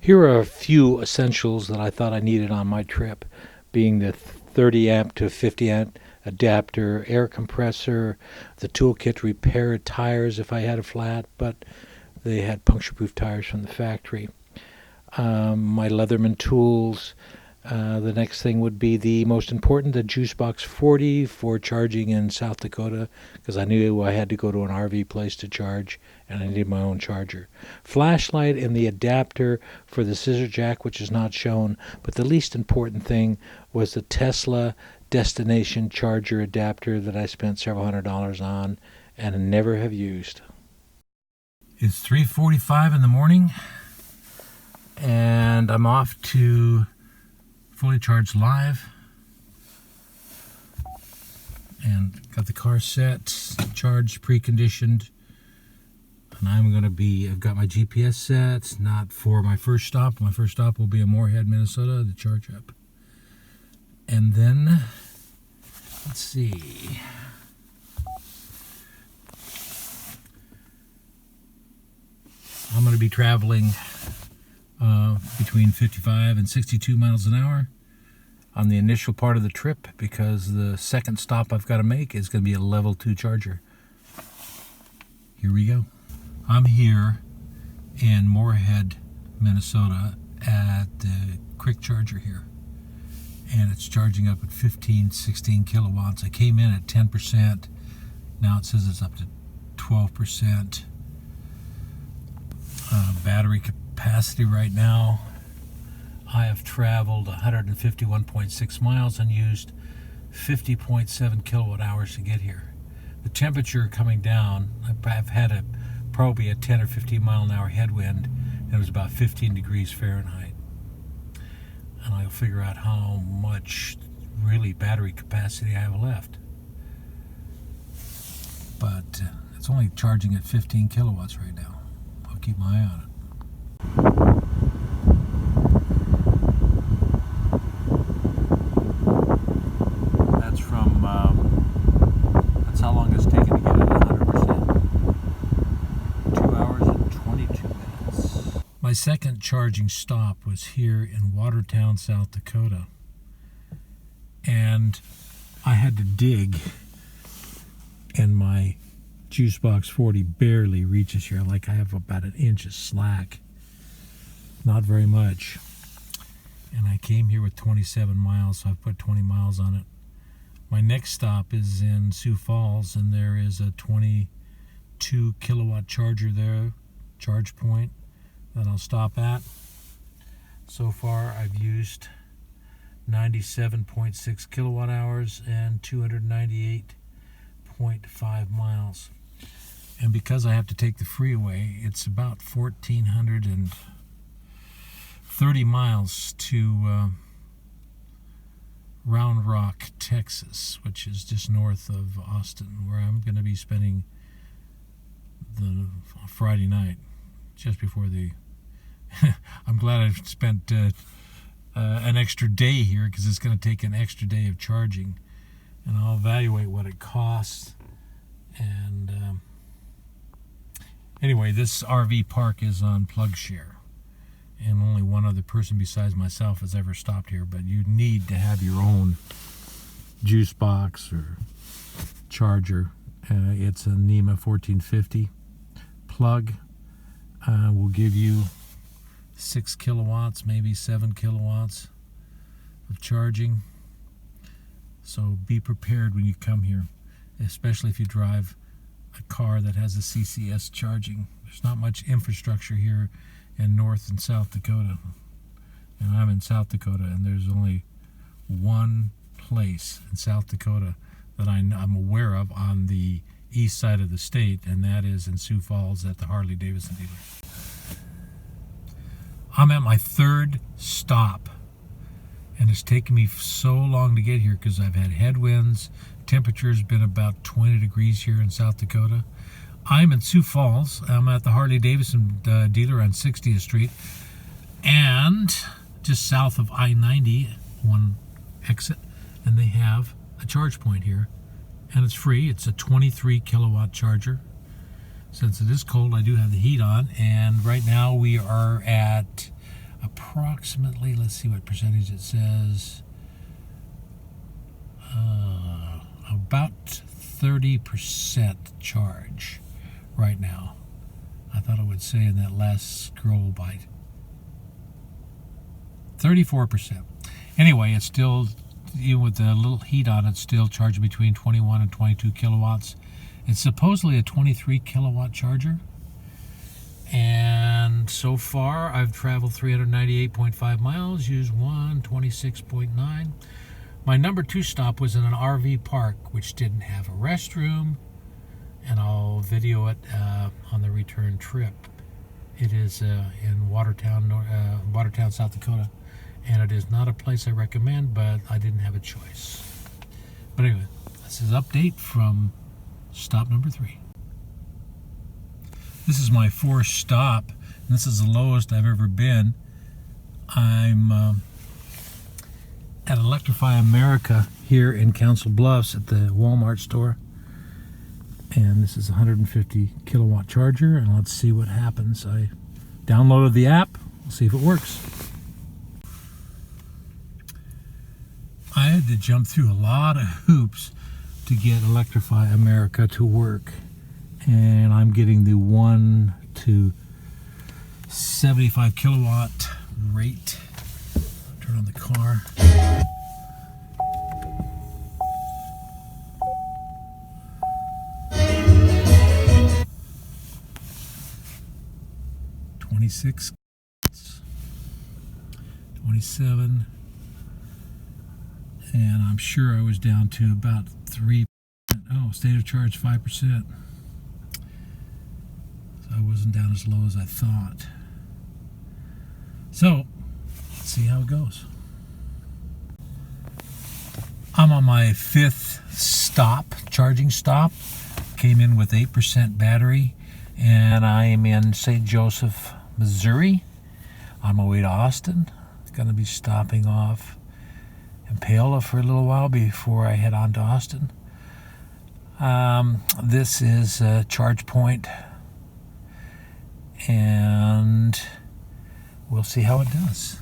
Here are a few essentials that I thought I needed on my trip, being the 30 amp to 50 amp adapter, air compressor, the toolkit to repair tires if I had a flat, but they had puncture-proof tires from the factory. My Leatherman tools. The next thing would be the most important, the Juice Box 40 for charging in South Dakota, because I knew I had to go to an RV place to charge, and I needed my own charger. Flashlight and the adapter for the scissor jack, which is not shown, but the least important thing was the Tesla destination charger adapter that I spent several $100s on and never have used. It's 3:45 in the morning, and I'm off to Fully Charged Live, and got the car set, charged, preconditioned, and I've got my GPS set, not for my first stop. My first stop will be in Moorhead, Minnesota, to charge up. And then, let's see, I'm going to be traveling between 55 and 62 miles an hour on the initial part of the trip, because the second stop I've got to make is going to be a level 2 charger. Here we go. I'm here in Moorhead, Minnesota at the quick charger here, and it's charging up at 16 kilowatts. I came in at 10%. Now it says it's up to 12%. Battery capacity right now, I have traveled 151.6 miles and used 50.7 kilowatt hours to get here. The temperature coming down, I've had probably a 10 or 15 mile an hour headwind, and it was about 15 degrees Fahrenheit. And I'll figure out how much really battery capacity I have left. But it's only charging at 15 kilowatts right now. I'll keep my eye on it. That's how long it's taken to get it at 100%. 2 hours and 22 minutes. My second charging stop was here in Watertown, South Dakota. And I had to dig, and my Juice Box 40 barely reaches here. Like, I have about an inch of slack. Not very much. And I came here with 27 miles, so I've put 20 miles on it. My next stop is in Sioux Falls, and there is a 22 kilowatt charger there, charge point, that I'll stop at. So far I've used 97.6 kilowatt hours and 298.5 miles. And because I have to take the freeway, it's about 1,430 miles to Round Rock, Texas, which is just north of Austin, where I'm going to be spending the Friday night, just before the I'm glad I've spent an extra day here, because it's going to take an extra day of charging, and I'll evaluate what it costs. And anyway, this RV park is on PlugShare, and only one other person besides myself has ever stopped here. But you need to have your own juice box or charger. It's a NEMA 1450 plug. Will give you 6 kilowatts, maybe 7 kilowatts of charging. So be prepared when you come here, especially if you drive a car that has a CCS charging. There's not much infrastructure here in North and South Dakota. And I'm in South Dakota, and there's only one place in South Dakota that I'm aware of on the east side of the state, and that is in Sioux Falls at the HarleyDavidson dealer. I'm at my third stop, and it's taken me so long to get here because I've had headwinds. Temperature's been about 20 degrees here in South Dakota. I'm in Sioux Falls. I'm at the HarleyDavidson dealer on 60th Street, and just south of I-90, one exit, and they have a charge point here, and it's free. It's a 23 kilowatt charger. Since it is cold, I do have the heat on, and right now we are at approximately, let's see what percentage it says, about 30% charge right now. I thought it would say in that last scroll by 34%. Anyway, it's still, even with a little heat on it, still charging between 21 and 22 kilowatts. It's supposedly a 23 kilowatt charger. And so far, I've traveled 398.5 miles, used 126.9. My number 2 stop was in an RV park, which didn't have a restroom, and I'll video it on the return trip. It is in Watertown, South Dakota, and it is not a place I recommend, but I didn't have a choice. But anyway, this is an update from stop number 3. This is my 4th stop, and this is the lowest I've ever been. I'm at Electrify America here in Council Bluffs at the Walmart store. And this is a 150 kilowatt charger, and let's see what happens. I downloaded the app. We'll see if it works. I had to jump through a lot of hoops to get Electrify America to work. And I'm getting the 1 to 75 kilowatt rate. Turn on the car. $26, $27, and I'm sure I was down to about 3%. Oh, state of charge 5%. So I wasn't down as low as I thought. So let's see how it goes. I'm on my 5th stop, charging stop. Came in with 8% battery, and I am in St. Joseph, Missouri, on my way to Austin. Going to be stopping off in Paola for a little while before I head on to Austin. This is a charge point, and we'll see how it does.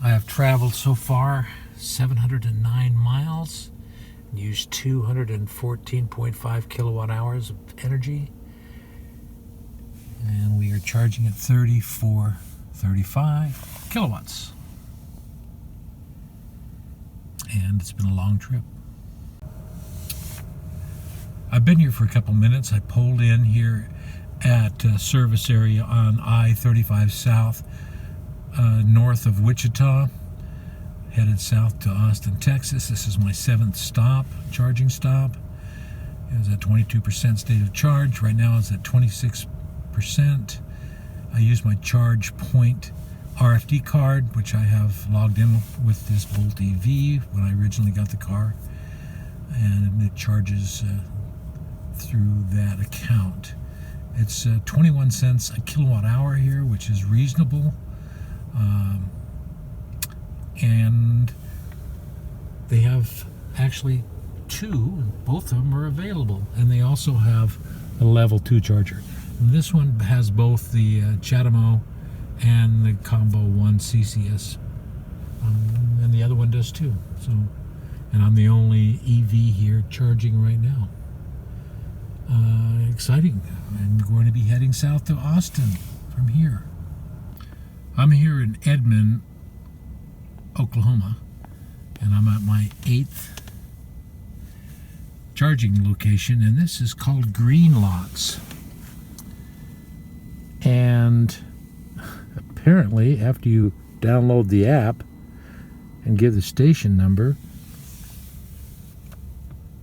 I have traveled so far 709 miles, used 214.5 kilowatt hours of energy, and we are charging at 35 kilowatts. And it's been a long trip. I've been here for a couple minutes. I pulled in here at a service area on I-35 South, north of Wichita, headed south to Austin, Texas. This is my 7th stop, charging stop. It was at 22% state of charge. Right now it's at 26%. I use my Charge Point RFD card, which I have logged in with this Volt EV when I originally got the car, and it charges through that account. It's 21 cents a kilowatt hour here, which is reasonable, and they have actually 2, both of them are available, and they also have a level 2 charger. And this one has both the CHAdeMO and the Combo 1 CCS, and the other one does too. So, and I'm the only EV here charging right now. Exciting. I'm going to be heading south to Austin from here. I'm here in Edmond, Oklahoma, and I'm at my 8th charging location, and this is called Green Lots. And apparently, after you download the app and give the station number,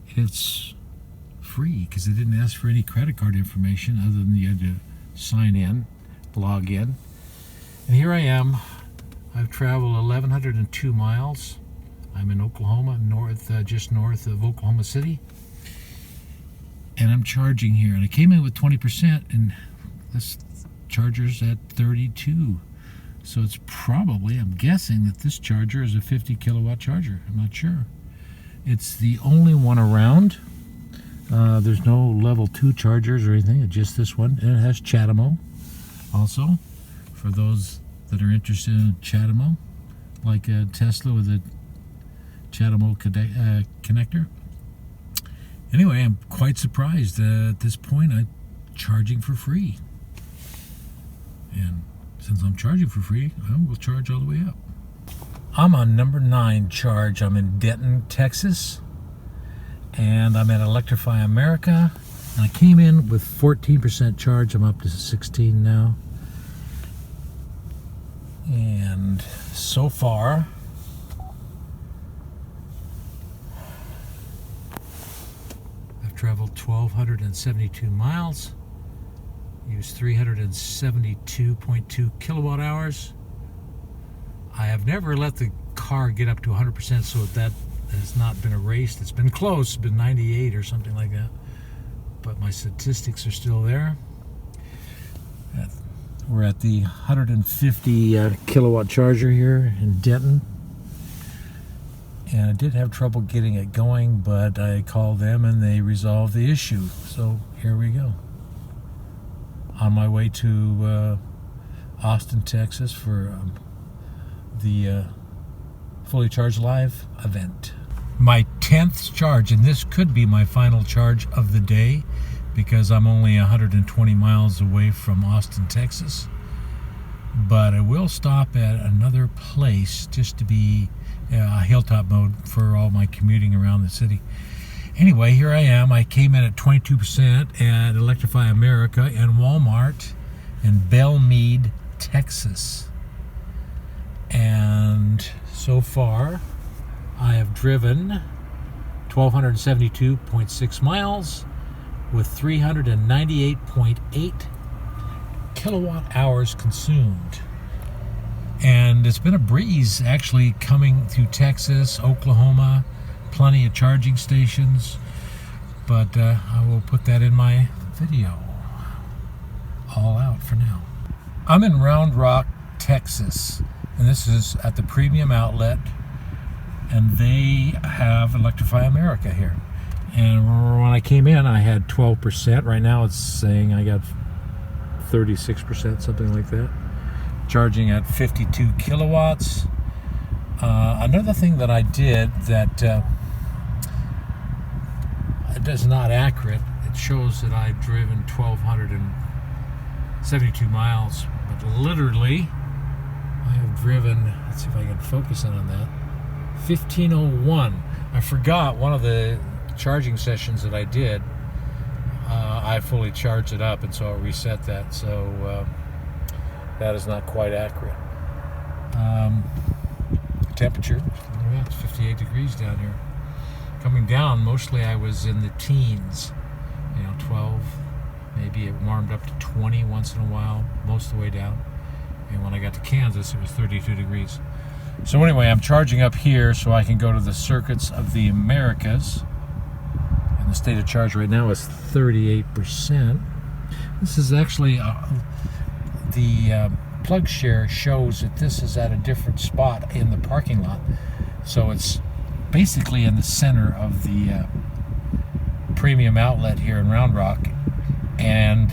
it's free, because they didn't ask for any credit card information other than you had to sign in, log in. And here I am. I've traveled 1,102 miles. I'm in Oklahoma, just north of Oklahoma City, and I'm charging here. And I came in with 20%, and this charger's at 32. So it's probably, I'm guessing that this charger is a 50 kilowatt charger. I'm not sure. It's the only one around. There's no level 2 chargers or anything. It's just this one, and it has CHAdeMO Also, for those that are interested in CHAdeMO, like a Tesla with a CHAdeMO connector. Anyway, I'm quite surprised at this point I'm charging for free. And since I'm charging for free, I will charge all the way up. I'm on number 9 charge. I'm in Denton, Texas. And I'm at Electrify America. And I came in with 14% charge. I'm up to 16 now. And so far, I've traveled 1,272 miles, used 372.2 kilowatt hours. I have never let the car get up to 100%, so that has not been erased. It's been close, it's been 98 or something like that. But my statistics are still there. We're at the 150 kilowatt charger here in Denton. And I did have trouble getting it going, but I called them and they resolved the issue. So here we go. On my way to Austin, Texas for the Fully Charged Live event. My 10th charge, and this could be my final charge of the day because I'm only 120 miles away from Austin, Texas. But I will stop at another place just to be a hilltop mode for all my commuting around the city. Anyway, here I am. I came in at 22% at Electrify America and Walmart in Belmead, Texas. And so far, I have driven 1,272.6 miles with 398.8 kilowatt hours consumed. And it's been a breeze actually coming through Texas, Oklahoma, plenty of charging stations, but I will put that in my video all out for now. I'm in Round Rock, Texas, and this is at the Premium Outlet, and they have Electrify America here. And when I came in, I had 12%. Right now it's saying I got 36%, something like that. Charging at 52 kilowatts. Another thing that I did that it is not accurate. It shows that I've driven 1,272 miles, but literally I have driven, let's see if I can focus in on that, 1,501. I forgot one of the charging sessions that I did, I fully charged it up, and so I reset that, so that is not quite accurate. Temperature, it's 58 degrees down here. Coming down, mostly I was in the teens, 12, maybe it warmed up to 20 once in a while, most of the way down. And when I got to Kansas, it was 32 degrees. So anyway, I'm charging up here so I can go to the Circuits of the Americas. And the state of charge right now is 38%. This is actually the plug share shows that this is at a different spot in the parking lot. So it's basically in the center of the Premium Outlet here in Round Rock. And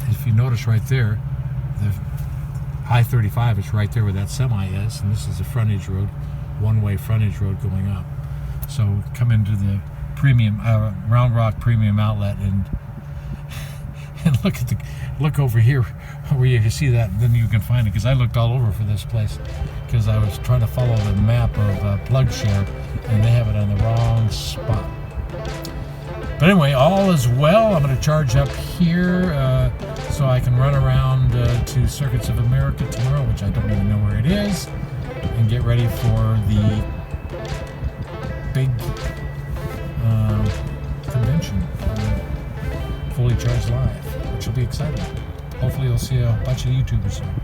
if you notice right there, the I-35 is right there where that semi is, and this is the frontage road, one-way frontage road going up. So come into the Premium Round Rock Premium Outlet and look over here where you can see that, then you can find it, because I looked all over for this place because I was trying to follow the map of plug share, and they have it on the wrong spot. But anyway, all is well. I'm going to charge up here so I can run around to Circuits of America tomorrow, which I don't even know where it is, and get ready for the big convention, Fully Charged Live, which will be exciting. Hopefully you'll see a bunch of YouTubers there.